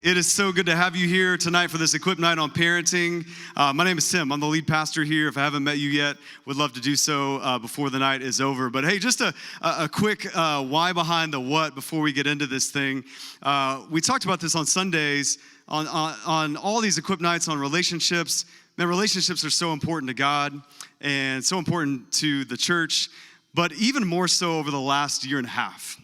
It is so good to have you here tonight for this Equip Night on Parenting. My name is Tim. I'm the lead pastor here. If I haven't met you yet, would love to do so before the night is over. But hey, just a quick why behind the what before we get into this thing. We talked about this on Sundays, on all these Equip Nights on relationships. Man, relationships are so important to God and so important to the church, but even more so over the last year and a half.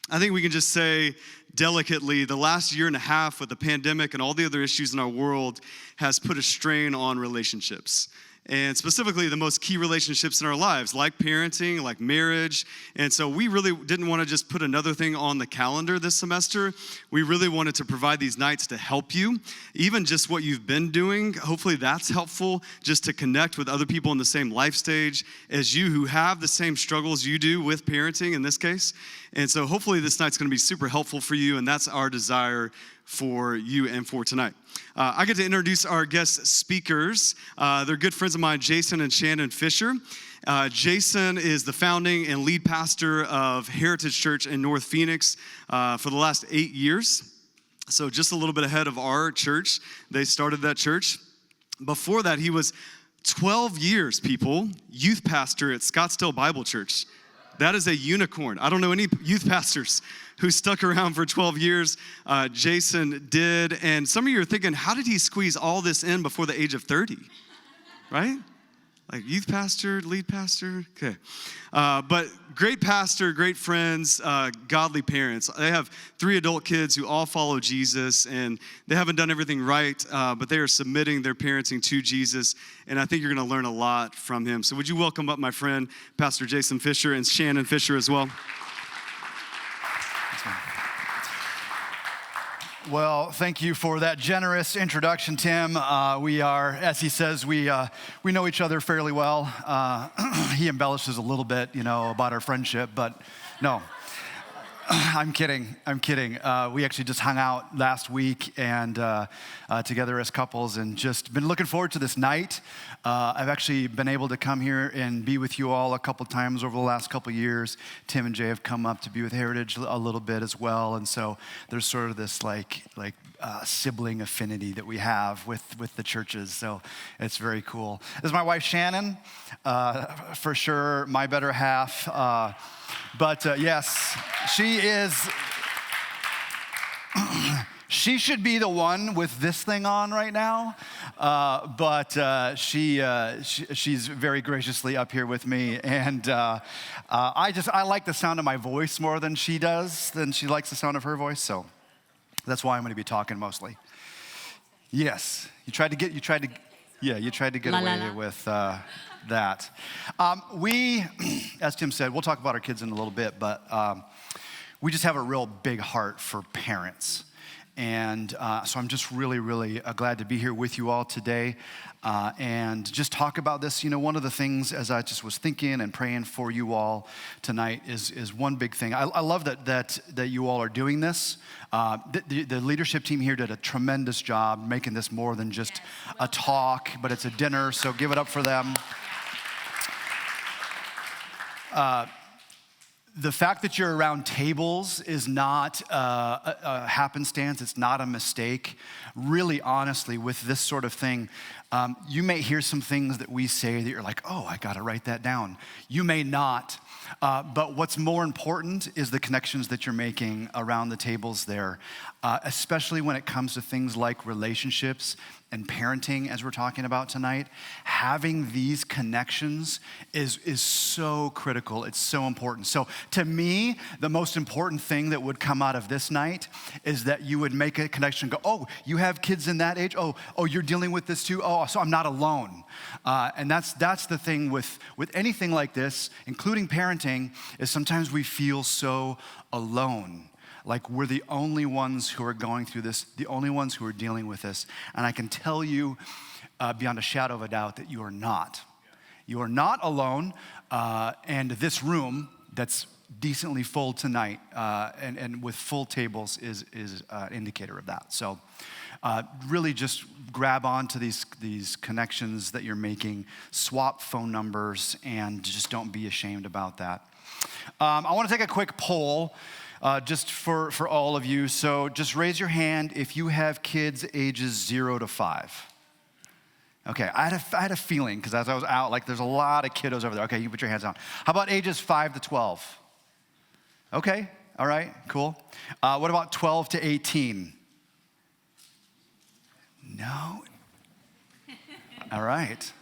I think we can just say delicately, the last year and a half with the pandemic and all the other issues in our world has put a strain on relationships. And specifically the most key relationships in our lives, like parenting, like marriage. And so we really didn't want to just put another thing on the calendar this semester. We really wanted to provide these nights to help you, even just what you've been doing. Hopefully that's helpful, just to connect with other people in the same life stage as you who have the same struggles you do with parenting in this case. And so hopefully this night's going to be super helpful for you, and that's our desire for you and for tonight. I get to introduce our guest speakers. They're good friends of mine, Jason and Shannon Fischer. Jason is the founding and lead pastor of Heritage Church in North Phoenix for the last 8 years. So just a little bit ahead of our church. They started that church. Before that, he was 12 years, people, youth pastor at Scottsdale Bible Church. That is a unicorn. I don't know any youth pastors who stuck around for 12 years. Jason did. And some of you are thinking, how did he squeeze all this in before the age of 30? Right? Like youth pastor, lead pastor. Okay. But great pastor, great friends, godly parents. They have 3 adult kids who all follow Jesus, and they haven't done everything right, but they are submitting their parenting to Jesus, and I think you're going to learn a lot from him. So would you welcome up my friend, Pastor Jason Fischer, and Shannon Fischer as well. Well, thank you for that generous introduction, Tim. We are, as he says, we know each other fairly well. He embellishes a little bit, about our friendship, but no. I'm kidding. We actually just hung out last week and together as couples and just been looking forward to this night. I've actually been able to come here and be with you all a couple times over the last couple years. Tim and Jay have come up to be with Heritage a little bit as well. And so there's sort of this like sibling affinity that we have with the churches. So it's very cool. This is my wife, Shannon, for sure, my better half. But yes, she is, she should be the one with this thing on right now, but she's very graciously up here with me, and I like the sound of my voice more than she likes the sound of her voice, so that's why I'm going to be talking mostly. Yes, you tried to get away with that. We, as Tim said, we'll talk about our kids in a little bit, but we just have a real big heart for parents. And so I'm just really, really glad to be here with you all today and just talk about this. One of the things, as I just was thinking and praying for you all tonight, is one big thing. I love that you all are doing this. The leadership team here did a tremendous job making this more than just a talk, but it's a dinner, so give it up for them. The fact that you're around tables is not a happenstance. It's not a mistake. Really, honestly, with this sort of thing, you may hear some things that we say that you're like, oh, I got to write that down. You may not. But what's more important is the connections that you're making around the tables there, especially when it comes to things like relationships and parenting, as we're talking about tonight. Having these connections is so critical. It's so important. So to me, the most important thing that would come out of this night is that you would make a connection, go, oh, you have kids in that age? Oh, you're dealing with this too? Oh, so I'm not alone. And that's the thing with anything like this, including parenting, is sometimes we feel so alone. Like we're the only ones who are going through this, the only ones who are dealing with this. And I can tell you beyond a shadow of a doubt that you are not. You are not alone. And this room that's decently full tonight and with full tables is an indicator of that. So really just grab onto these connections that you're making, swap phone numbers, and just don't be ashamed about that. I want to take a quick poll. just for all of you. So just raise your hand if you have kids ages 0 to 5. Okay, I had a feeling, because as I was out, like there's a lot of kiddos over there. Okay, you put your hands down. How about ages 5 to 12? Okay, all right, cool. What about 12 to 18? No? All right.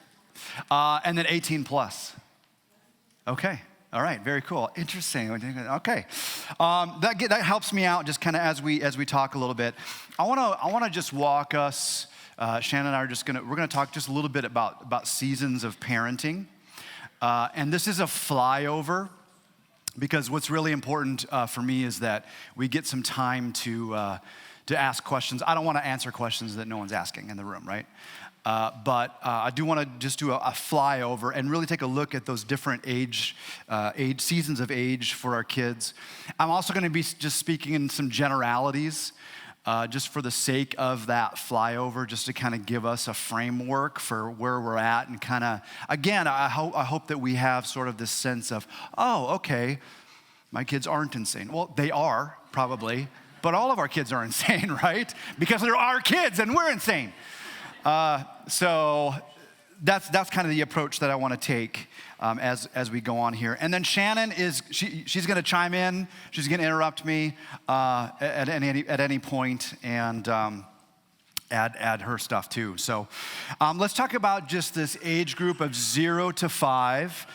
And then 18 plus? Okay. All right, very cool. Interesting. Okay, that helps me out just kind of as we talk a little bit. I want to just walk us. Shannon and I are we're gonna talk just a little bit about seasons of parenting, and this is a flyover because what's really important for me is that we get some time to ask questions. I don't want to answer questions that no one's asking in the room, right? But I do want to just do a flyover and really take a look at those different age seasons of age for our kids. I'm also going to be just speaking in some generalities, just for the sake of that flyover, just to kind of give us a framework for where we're at, and kind of, again, I hope that we have sort of this sense of, oh, okay, my kids aren't insane. Well, they are probably, but all of our kids are insane, right? Because they're our kids and we're insane. So that's kind of the approach that I want to take as we go on here. And then Shannon she's going to chime in. She's going to interrupt me at any point and add her stuff too. So let's talk about just this age group of 0 to 5.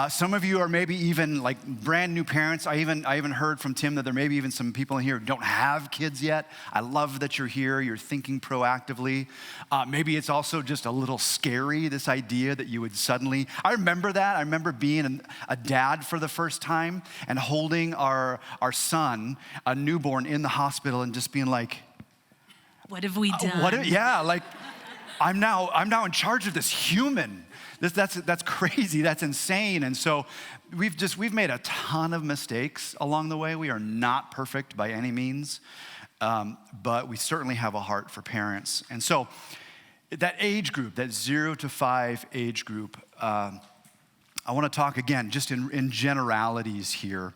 Some of you are maybe even like brand new parents. I even heard from Tim that there may be even some people in here who don't have kids yet. I love that you're here. You're thinking proactively. Maybe it's also just a little scary, this idea that you would suddenly. I remember that. I remember being a dad for the first time and holding our son, a newborn, in the hospital and just being like, what have we done? Like I'm now in charge of this human. That's crazy. That's insane. And so we've made a ton of mistakes along the way. We are not perfect by any means, but we certainly have a heart for parents. And so that age group, that 0 to 5 age group, I want to talk again just in generalities here.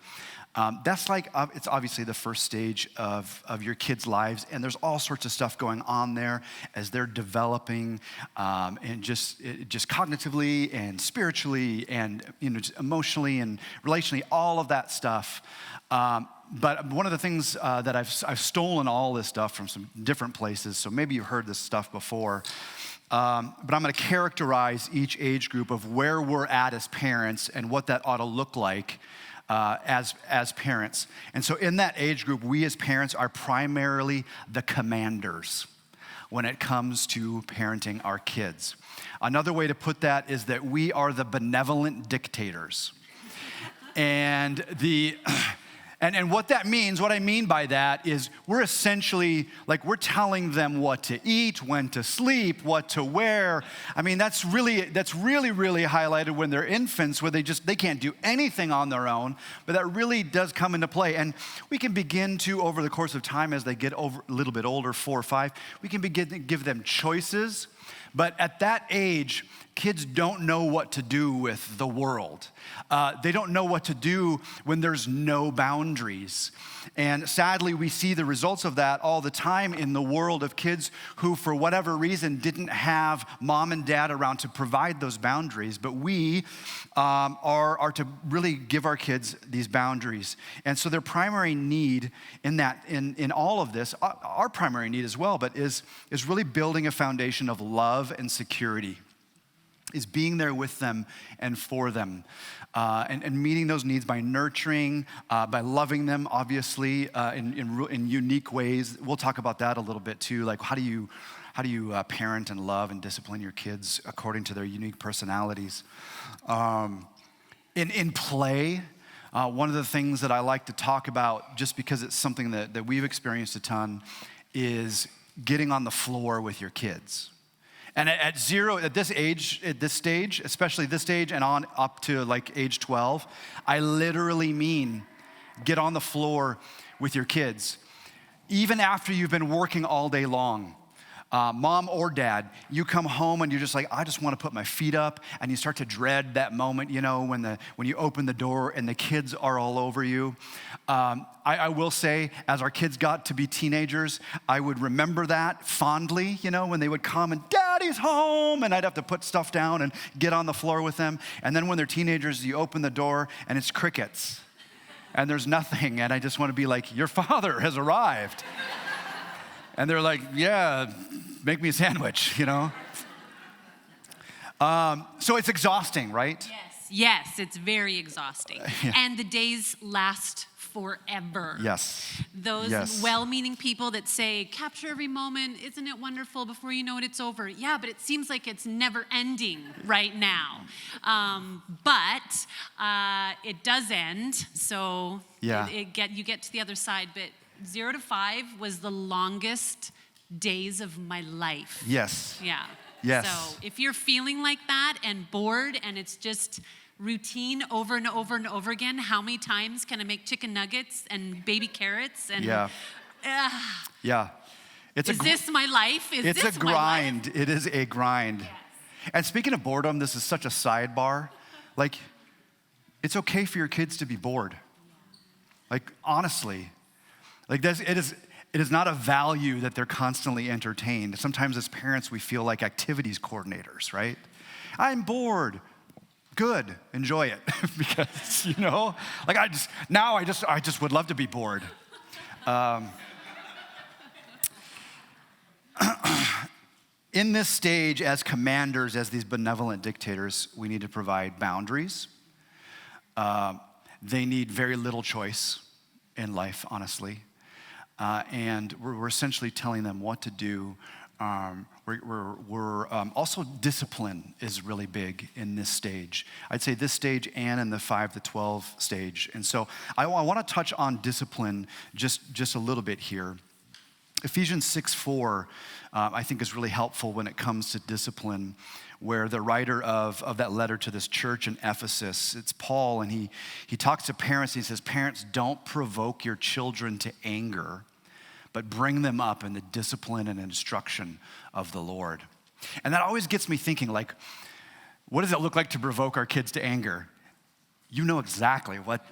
That's like, it's obviously the first stage of your kids' lives, and there's all sorts of stuff going on there as they're developing, and just cognitively and spiritually and just emotionally and relationally, all of that stuff. But one of the things that I've stolen all this stuff from some different places, so maybe you've heard this stuff before. But I'm going to characterize each age group of where we're at as parents and what that ought to look like as parents. And so in that age group, we as parents are primarily the commanders when it comes to parenting our kids. Another way to put that is that we are the benevolent dictators. And And what that means, what I mean by that is we're essentially, like, we're telling them what to eat, when to sleep, what to wear. I mean, that's really highlighted when they're infants, where they can't do anything on their own, but that really does come into play. And we can begin to, over the course of time, as they get a little bit older, 4 or 5, we can begin to give them choices. But at that age, kids don't know what to do with the world. They don't know what to do when there's no boundaries. And sadly, we see the results of that all the time in the world of kids who, for whatever reason, didn't have mom and dad around to provide those boundaries. But we are to really give our kids these boundaries. And so their primary need in all of this, our primary need as well, but is really building a foundation of love and security. Is being there with them and for them, and meeting those needs by nurturing, by loving them, obviously, in unique ways. We'll talk about that a little bit too. Like, how do you parent and love and discipline your kids according to their unique personalities? In play, one of the things that I like to talk about, just because it's something that we've experienced a ton, is getting on the floor with your kids. And at this stage, especially this stage and on up to like age 12, I literally mean get on the floor with your kids. Even after you've been working all day long, Mom or dad, you come home and you're just like, I just want to put my feet up, and you start to dread that moment, when you open the door and the kids are all over you. I will say, as our kids got to be teenagers, I would remember that fondly, when they would come and Daddy's home, and I'd have to put stuff down and get on the floor with them. And then when they're teenagers, you open the door and it's crickets and there's nothing. And I just want to be like, your father has arrived. And they're like, yeah, make me a sandwich, So it's exhausting, right? Yes, it's very exhausting. Yeah. And the days last forever. Yes. Those well-meaning people that say, capture every moment, isn't it wonderful, before you know it, it's over. Yeah, but it seems like it's never ending right now. But it does end, so you get to the other side. But 0 to 5 was the longest days of my life. Yes. Yeah. Yes. So if you're feeling like that and bored and it's just routine over and over and over again, how many times can I make chicken nuggets and baby carrots? And yeah. Is this my life? It's a grind. It is a grind. Yes. And speaking of boredom, this is such a sidebar. Like, it's okay for your kids to be bored. Like, honestly. Like, it is not a value that they're constantly entertained. Sometimes as parents, we feel like activities coordinators, right? I'm bored. Good, enjoy it. Because, like I just would love to be bored. In this stage, as commanders, as these benevolent dictators, we need to provide boundaries. They need very little choice in life, honestly. And we're essentially telling them what to do. We're also discipline is really big in this stage. I'd say this stage and in the 5 to 12 stage. And so I want to touch on discipline just a little bit here. Ephesians 6:4, I think is really helpful when it comes to discipline, where the writer of that letter to this church in Ephesus, it's Paul, and he talks to parents, and he says, parents, don't provoke your children to anger, but bring them up in the discipline and instruction of the Lord. And that always gets me thinking, like, what does it look like to provoke our kids to anger? You know exactly what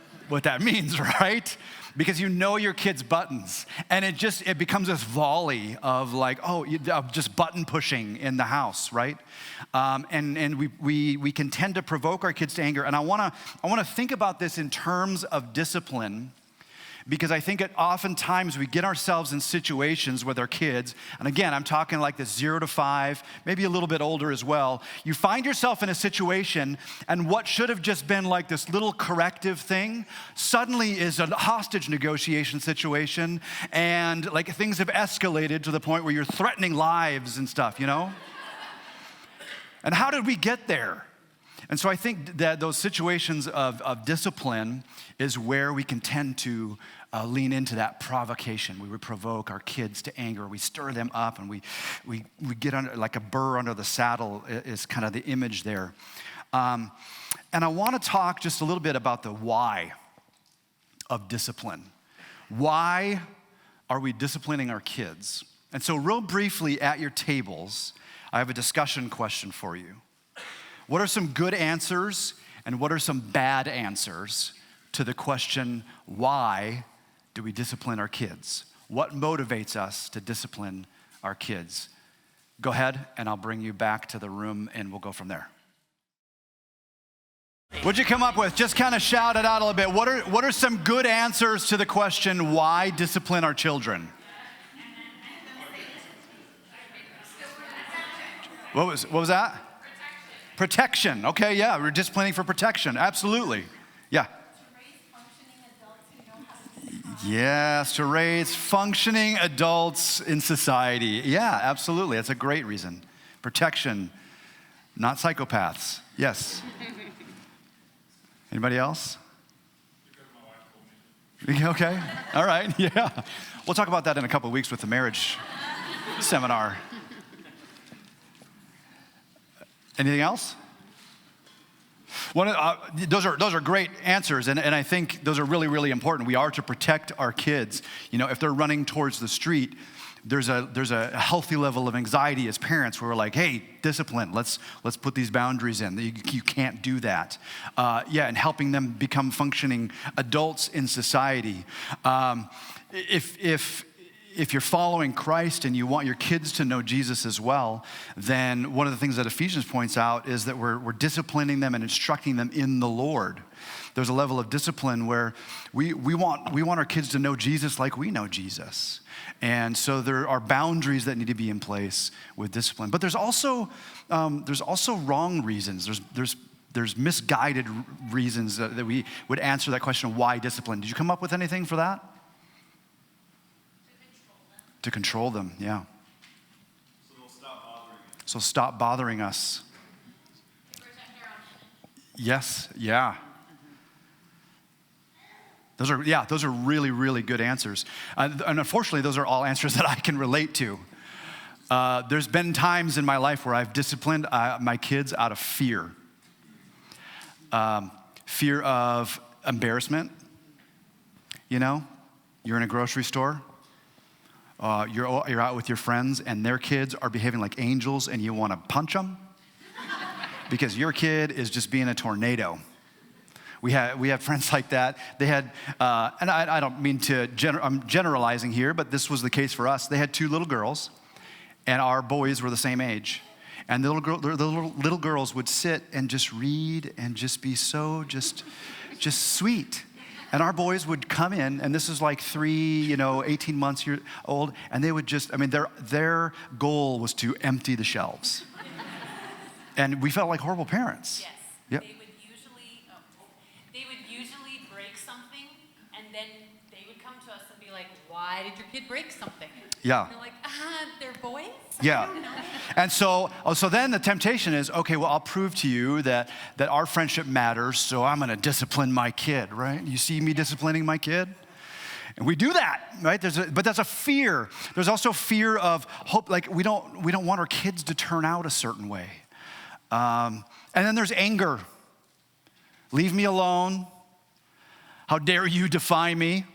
that means, right? Because you know your kids' buttons, and it becomes this volley of like, just button pushing in the house, right? And we can tend to provoke our kids to anger. And I want to think about this in terms of discipline, because I think oftentimes we get ourselves in situations with our kids, and again, I'm talking like this 0 to 5, maybe a little bit older as well. You find yourself in a situation, and what should have just been like this little corrective thing suddenly is a hostage negotiation situation, and like things have escalated to the point where you're threatening lives and stuff, And how did we get there? And so I think that those situations of discipline is where we can tend to lean into that provocation. We would provoke our kids to anger. We stir them up, and we get under, like a burr under the saddle is kind of the image there. And I want to talk just a little bit about the why of discipline. Why are we disciplining our kids? And so real briefly at your tables, I have a discussion question for you. What are some good answers and what are some bad answers to the question, why do we discipline our kids? What motivates us to discipline our kids? Go ahead, and I'll bring you back to the room, and we'll go from there. What'd you come up with? Just kind of shout it out a little bit. What are some good answers to the question, why discipline our children? What was that? Protection. Okay, yeah, we're disciplining for protection. Absolutely. Yeah. Yes, to raise functioning adults in society. Yeah, absolutely. That's a great reason. Protection, not psychopaths. Yes. Anybody else? Okay. All right. Yeah. We'll talk about that in a couple of weeks with the marriage seminar. Anything else? Those are great answers, and I think those are really, really important. We are to protect our kids. If they're running towards the street, there's a healthy level of anxiety as parents where we're like, hey, discipline, let's put these boundaries in. You can't do that. And helping them become functioning adults in society. If you're following Christ and you want your kids to know Jesus as well, then one of the things that Ephesians points out is that we're disciplining them and instructing them in the Lord. There's a level of discipline where we want our kids to know Jesus like we know Jesus. And so there are boundaries that need to be in place with discipline. But there's also wrong reasons. There's misguided reasons that we would answer that question, why discipline? Did you come up with anything for that? To control them, yeah. So they'll stop bothering us. So stop bothering us. Yes, yeah. Those are really, really good answers. And unfortunately, those are all answers that I can relate to. There's been times in my life where I've disciplined my kids out of fear. Fear of embarrassment. You know, you're in a grocery store. You're out with your friends and their kids are behaving like angels and you want to punch them because your kid is just being a tornado. We have friends like that. They had, and I don't mean to, I'm generalizing here, but this was the case for us. They had 2 little girls and our boys were the same age. And the little girls would sit and just read and just be so just sweet. And our boys would come in, and this is like 18 months old, and they would their goal was to empty the shelves. And we felt like horrible parents. Yes. Yep. They would usually break something, and then they would come to us and be like, why did your kid break something? Yeah. And we're like, they're boys? Yeah. I don't know. And so then the temptation is, okay, well, I'll prove to you that our friendship matters, so I'm going to discipline my kid, right? You see me disciplining my kid? And we do that, right? But that's a fear. There's also fear of hope, like we don't want our kids to turn out a certain way. And then there's anger. Leave me alone. How dare you defy me?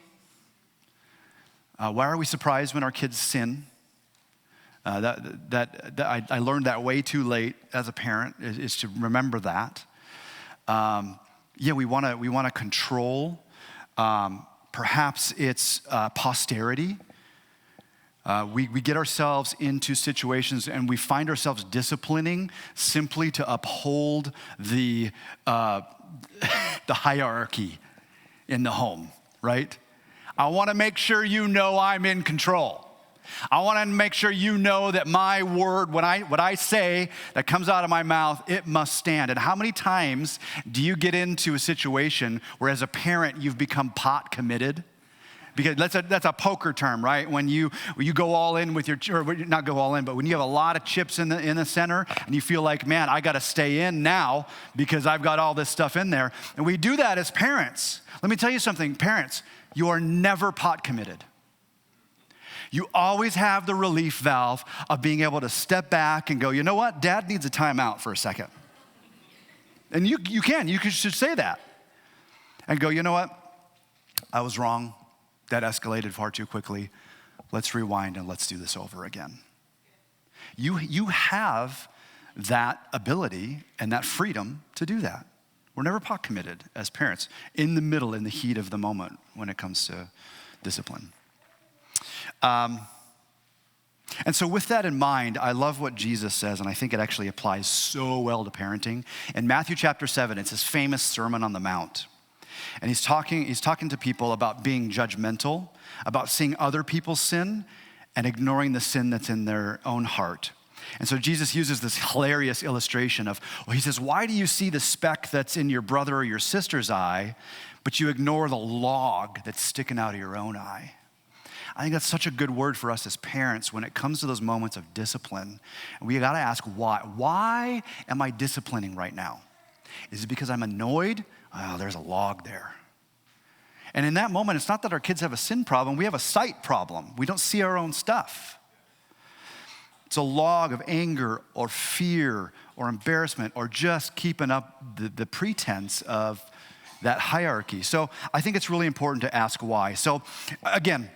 Why are we surprised when our kids sin? I learned that way too late as a parent is to remember that. We want to control. Perhaps it's posterity. We get ourselves into situations and we find ourselves disciplining simply to uphold the hierarchy in the home, right? I want to make sure you know I'm in control. I want to make sure you know that my word, what I say that comes out of my mouth, it must stand. And how many times do you get into a situation where as a parent you've become pot committed? Because that's a poker term, right? When you go all in with or not go all in, but when you have a lot of chips in the center and you feel like, man, I got to stay in now because I've got all this stuff in there. And we do that as parents. Let me tell you something, parents, you are never pot committed. You always have the relief valve of being able to step back and go, you know what? Dad needs a timeout for a second. And you should say that. And go, you know what? I was wrong. That escalated far too quickly. Let's rewind and let's do this over again. You have that ability and that freedom to do that. We're never pot committed as parents in the heat of the moment when it comes to discipline. And so with that in mind, I love what Jesus says, and I think it actually applies so well to parenting. In Matthew chapter 7, it's his famous Sermon on the Mount. And he's talking to people about being judgmental, about seeing other people sin, and ignoring the sin that's in their own heart. And so Jesus uses this hilarious illustration of, he says, why do you see the speck that's in your brother or your sister's eye, but you ignore the log that's sticking out of your own eye? I think that's such a good word for us as parents when it comes to those moments of discipline. And we got to ask why. Why am I disciplining right now? Is it because I'm annoyed? Oh, there's a log there. And in that moment, it's not that our kids have a sin problem. We have a sight problem. We don't see our own stuff. It's a log of anger or fear or embarrassment or just keeping up the pretense of that hierarchy. So I think it's really important to ask why. So again,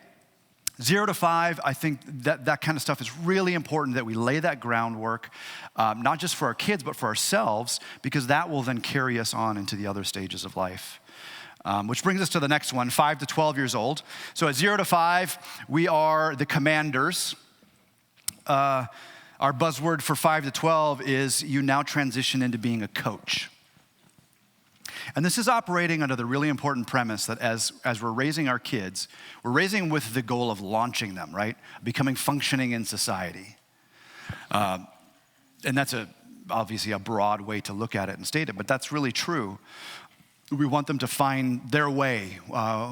0 to 5, I think that kind of stuff is really important, that we lay that groundwork, not just for our kids, but for ourselves, because that will then carry us on into the other stages of life. Which brings us to the next one, 5 to 12 years old. So at 0 to 5, we are the commanders. Our buzzword for 5 to 12 is you now transition into being a coach. And this is operating under the really important premise that as we're raising our kids, we're raising them with the goal of launching them, right? Becoming functioning in society. And that's obviously a broad way to look at it and state it, but that's really true. We want them to find their way.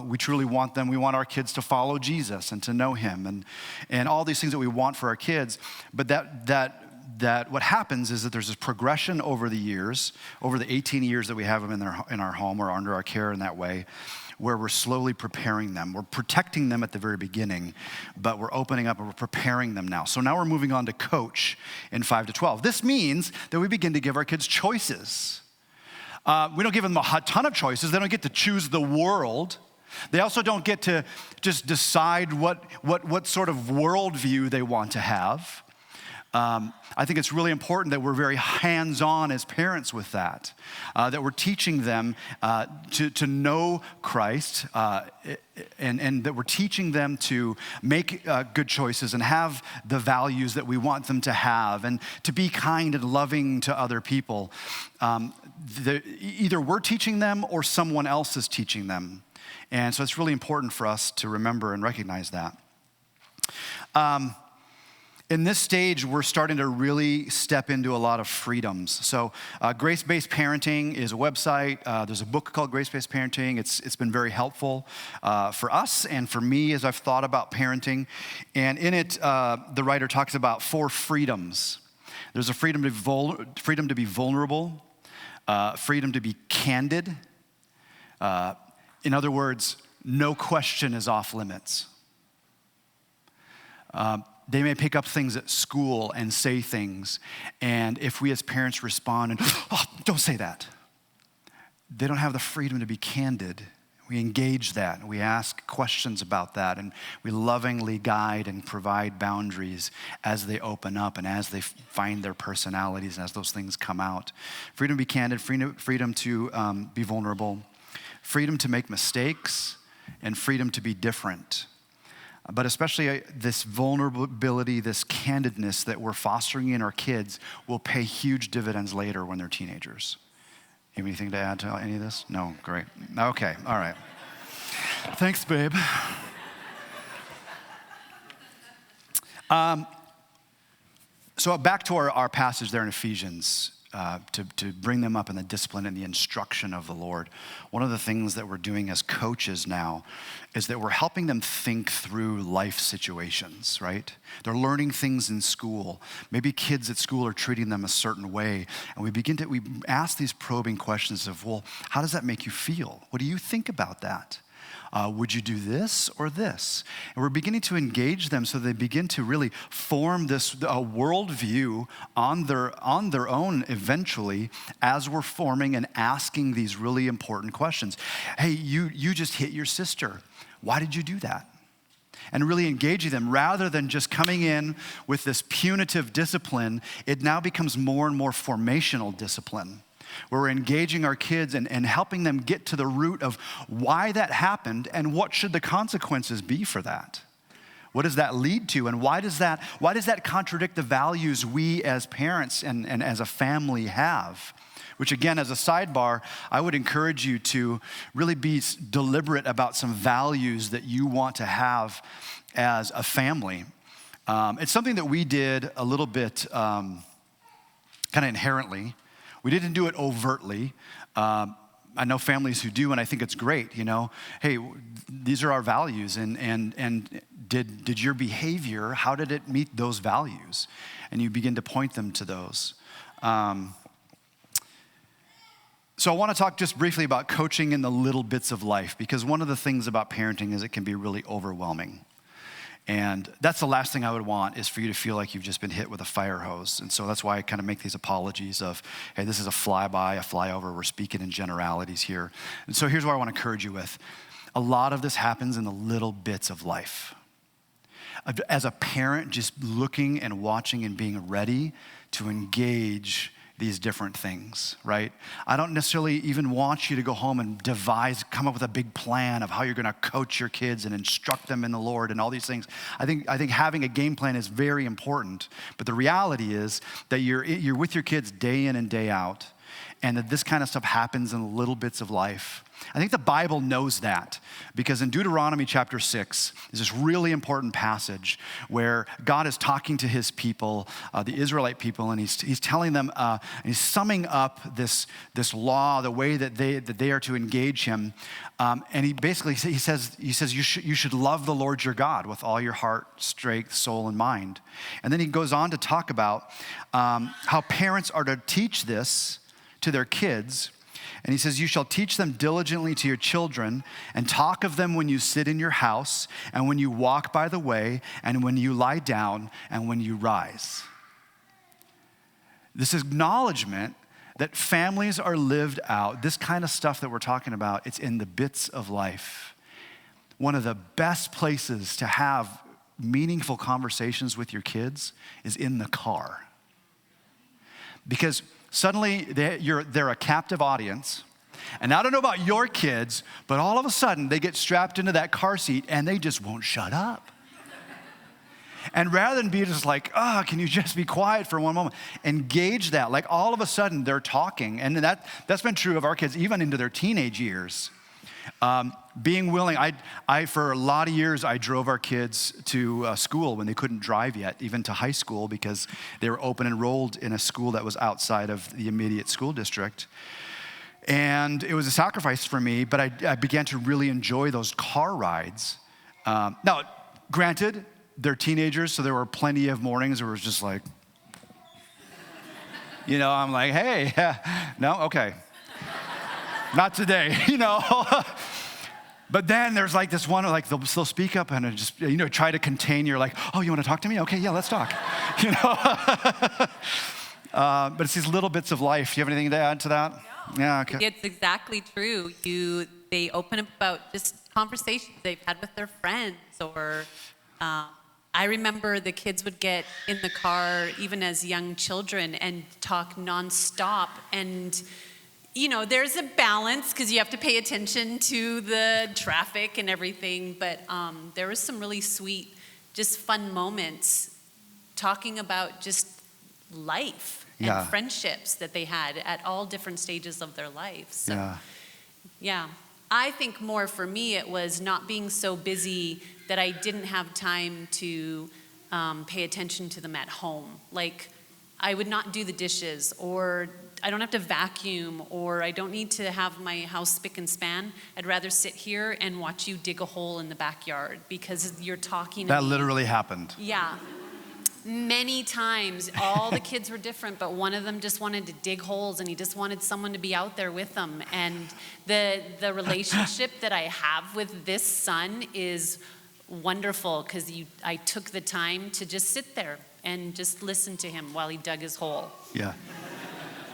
We truly want our kids to follow Jesus and to know him and all these things that we want for our kids. But that what happens is that there's this progression over the years, over the 18 years that we have them in our home or under our care in that way, where we're slowly preparing them. We're protecting them at the very beginning, but we're opening up and we're preparing them now. So now we're moving on to coach in 5 to 12. This means that we begin to give our kids choices. We don't give them a ton of choices. They don't get to choose the world. They also don't get to just decide what sort of worldview they want to have. I think it's really important that we're very hands-on as parents with that we're teaching them to know Christ and that we're teaching them to make good choices and have the values that we want them to have and to be kind and loving to other people. Either we're teaching them or someone else is teaching them. And so it's really important for us to remember and recognize that. In this stage, we're starting to really step into a lot of freedoms. So Grace-Based Parenting is a website. There's a book called Grace-Based Parenting. It's been very helpful for us and for me as I've thought about parenting. And in it, the writer talks about 4 freedoms. There's a freedom to be vulnerable, freedom to be candid. In other words, no question is off limits. They may pick up things at school and say things, and if we as parents respond and, oh, don't say that, they don't have the freedom to be candid. We engage that, and we ask questions about that, and we lovingly guide and provide boundaries as they open up and as they find their personalities and as those things come out. Freedom to be candid, freedom to be vulnerable, freedom to make mistakes, and freedom to be different. But especially this vulnerability, this candidness that we're fostering in our kids will pay huge dividends later when they're teenagers. You have anything to add to any of this? No? Great. Okay, all right. Thanks, babe. So back to our passage there in Ephesians, to bring them up in the discipline and the instruction of the Lord. One of the things that we're doing as coaches now is that we're helping them think through life situations, right? They're learning things in school. Maybe kids at school are treating them a certain way. And we ask these probing questions of, well, how does that make you feel? What do you think about that? Would you do this or this? And we're beginning to engage them so they begin to really form this worldview on their own eventually as we're forming and asking these really important questions. Hey, you just hit your sister. Why did you do that? And really engaging them rather than just coming in with this punitive discipline, it now becomes more and more formational discipline, where we're engaging our kids and helping them get to the root of why that happened and what should the consequences be for that. What does that lead to? And why does that contradict the values we as parents and as a family have? Which again, as a sidebar, I would encourage you to really be deliberate about some values that you want to have as a family. It's something that we did a little bit kind of inherently. We didn't do it overtly. I know families who do, and I think it's great, you know. Hey, these are our values, and did your behavior, how did it meet those values? And you begin to point them to those. So I want to talk just briefly about coaching in the little bits of life, because one of the things about parenting is it can be really overwhelming. And that's the last thing I would want, is for you to feel like you've just been hit with a fire hose. And so that's why I kind of make these apologies of, hey, this is a flyby, a flyover. We're speaking in generalities here. And so here's what I want to encourage you with. A lot of this happens in the little bits of life. as a parent, just looking and watching and being ready to engage these different things, right? I don't necessarily even want you to go home and come up with a big plan of how you're gonna coach your kids and instruct them in the Lord and all these things. I think having a game plan is very important, but the reality is that you're with your kids day in and day out, and that this kind of stuff happens in little bits of life. I think the Bible knows that, because in Deuteronomy chapter 6 is this really important passage where God is talking to his people, the Israelite people, and he's telling them, and he's summing up this law, the way that they are to engage him. And he basically says you should love the Lord your God with all your heart, strength, soul, and mind. And then he goes on to talk about how parents are to teach this to their kids. And he says, you shall teach them diligently to your children and talk of them when you sit in your house and when you walk by the way and when you lie down and when you rise. This acknowledgement that families are lived out, this kind of stuff that we're talking about, it's in the bits of life. One of the best places to have meaningful conversations with your kids is in the car. Because suddenly, they're a captive audience. And I don't know about your kids, but all of a sudden, they get strapped into that car seat and they just won't shut up. And rather than be just like, can you just be quiet for one moment? Engage that. Like all of a sudden, they're talking. And that's been true of our kids, even into their teenage years. Being willing, I for a lot of years, I drove our kids to school when they couldn't drive yet, even to high school, because they were open enrolled in a school that was outside of the immediate school district. And it was a sacrifice for me, but I began to really enjoy those car rides. Now, granted, they're teenagers, so there were plenty of mornings where it was just like, I'm like, hey, no, okay. Not today, But then there's like this one, like they'll speak up and just, try to contain. You're like, oh, you want to talk to me? Okay, yeah, let's talk. But it's these little bits of life. Do you have anything to add to that? No. Yeah, okay. It's exactly true. They open up about just conversations they've had with their friends, or I remember the kids would get in the car, even as young children, and talk nonstop. And there's a balance because you have to pay attention to the traffic and everything, but there was some really sweet, just fun moments talking about just life and friendships that they had at all different stages of their life. So, yeah. I think more for me, it was not being so busy that I didn't have time to pay attention to them at home. Like, I would not do the dishes, or I don't have to vacuum, or I don't need to have my house spick and span. I'd rather sit here and watch you dig a hole in the backyard because you're talking to me. That literally happened. Yeah. Many times, all the kids were different, but one of them just wanted to dig holes, and he just wanted someone to be out there with them. And the relationship that I have with this son is wonderful because I took the time to just sit there and just listen to him while he dug his hole. Yeah.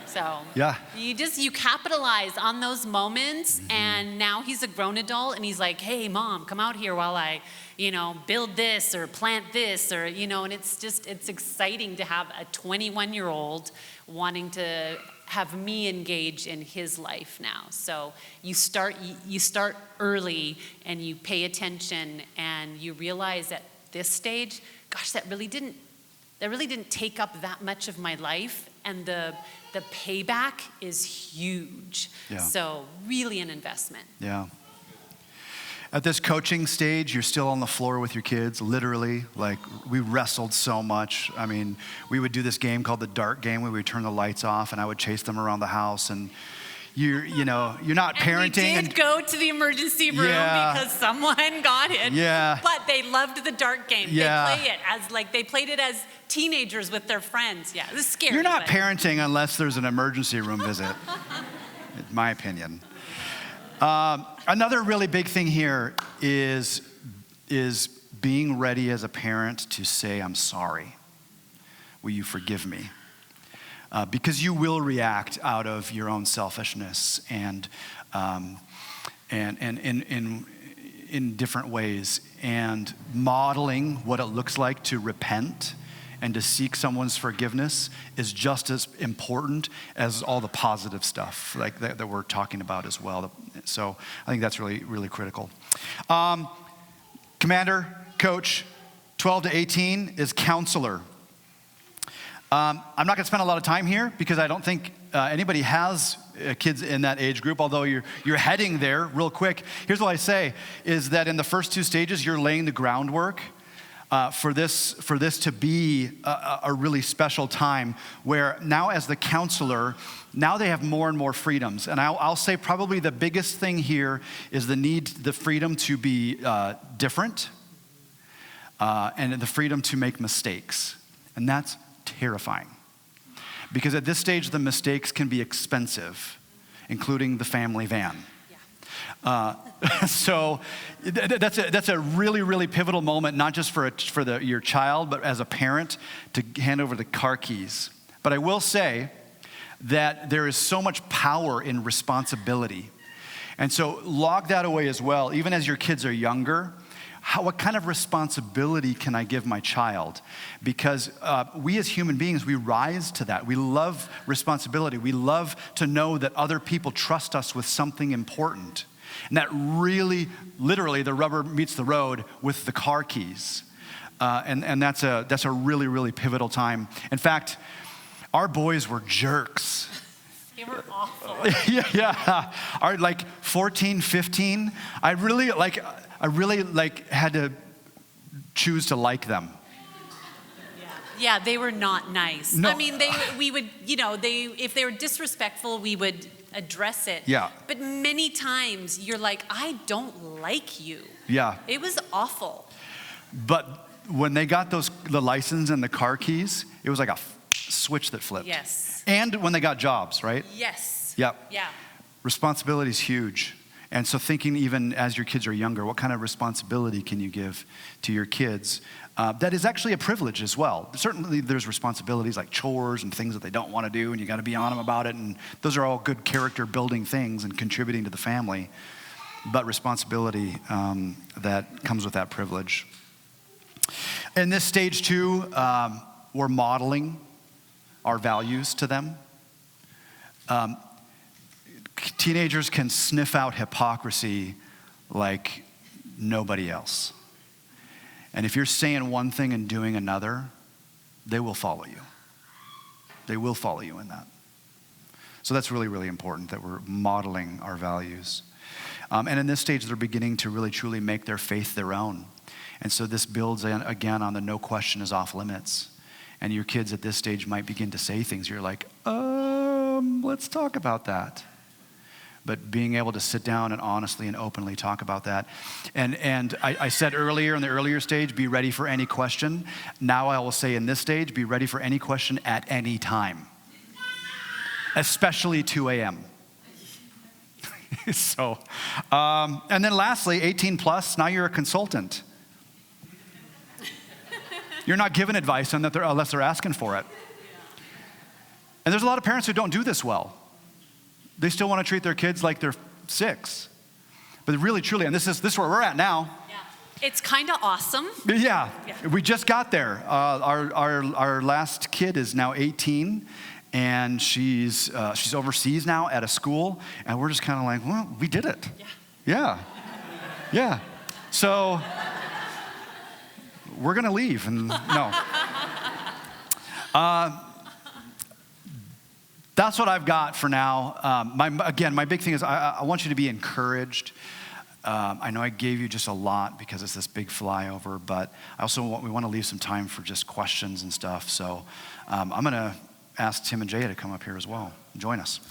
So yeah, you capitalize on those moments, and now he's a grown adult, and he's like, hey, Mom, come out here while I, build this or plant this, or, and it's exciting to have a 21-year-old wanting to have me engage in his life now. So you start early, and you pay attention, and you realize at this stage, gosh, that really didn't take up that much of my life, and the payback is huge. Yeah. So really an investment. Yeah. At this coaching stage, you're still on the floor with your kids, literally. Like, we wrestled so much. I mean, we would do this game called the dart game where we would turn the lights off and I would chase them around the house, and you're not parenting. And we did go to the emergency room because someone got it. Yeah. But they loved the dart game. Yeah. They played it as teenagers with their friends. Yeah, this is scary. You're not parenting unless there's an emergency room visit, in my opinion. Another really big thing here is being ready as a parent to say, I'm sorry. Will you forgive me? Because you will react out of your own selfishness and in different ways, and modeling what it looks like to repent and to seek someone's forgiveness is just as important as all the positive stuff like that we're talking about as well. So I think that's really, really critical. Commander, coach, 12 to 18 is counselor. I'm not going to spend a lot of time here because I don't think anybody has kids in that age group, although you're heading there real quick. Here's what I say, is that in the first 2 stages, you're laying the groundwork for this to be a really special time where now as the counselor, now they have more and more freedoms. And I'll say probably the biggest thing here is the freedom to be different and the freedom to make mistakes. And that's terrifying. Because at this stage, the mistakes can be expensive, including the family van. So that's a really, really pivotal moment, not just for your child, but as a parent to hand over the car keys. But I will say that there is so much power in responsibility. And so log that away as well, even as your kids are younger. What kind of responsibility can I give my child? Because we as human beings, we rise to that. We love responsibility. We love to know that other people trust us with something important. And that really, literally, the rubber meets the road with the car keys. And that's a really, really pivotal time. In fact, our boys were jerks. They were awful. Yeah. Our 14, 15, I really had to choose to like them. Yeah, they were not nice. No. I mean, we would, if they were disrespectful, we would address it. Yeah. But many times you're like, I don't like you. Yeah. It was awful. But when they got the license and the car keys, it was like a switch that flipped. Yes. And when they got jobs, right? Yes. Yep. Yeah. Responsibility is huge. And so thinking even as your kids are younger, what kind of responsibility can you give to your kids? That is actually a privilege as well. Certainly there's responsibilities like chores and things that they don't want to do, and you got to be on them about it. And those are all good character building things and contributing to the family. But responsibility that comes with that privilege. In this stage 2, we're modeling our values to them. Teenagers can sniff out hypocrisy like nobody else. And if you're saying one thing and doing another, they will follow you. They will follow you in that. So that's really, really important that we're modeling our values. And in this stage, they're beginning to really, truly make their faith their own. And so this builds, again, on the no question is off limits. And your kids at this stage might begin to say things. You're like, let's talk about that. But being able to sit down and honestly and openly talk about that. And I said earlier, in the earlier stage, be ready for any question. Now I will say in this stage, be ready for any question at any time. Especially 2 a.m. So, and then lastly, 18 plus, now you're a consultant. You're not giving advice unless they're asking for it. And there's a lot of parents who don't do this well. They still want to treat their kids like they're 6. But really, truly, and this is where we're at now. Yeah. It's kind of awesome. Yeah, we just got there. Our last kid is now 18, and she's overseas now at a school, and we're just kind of like, well, we did it. Yeah. So we're gonna leave, and no. That's what I've got for now. My big thing is I want you to be encouraged. I know I gave you just a lot because it's this big flyover, but I also we want to leave some time for just questions and stuff. So I'm going to ask Tim and Jay to come up here as well. Join us.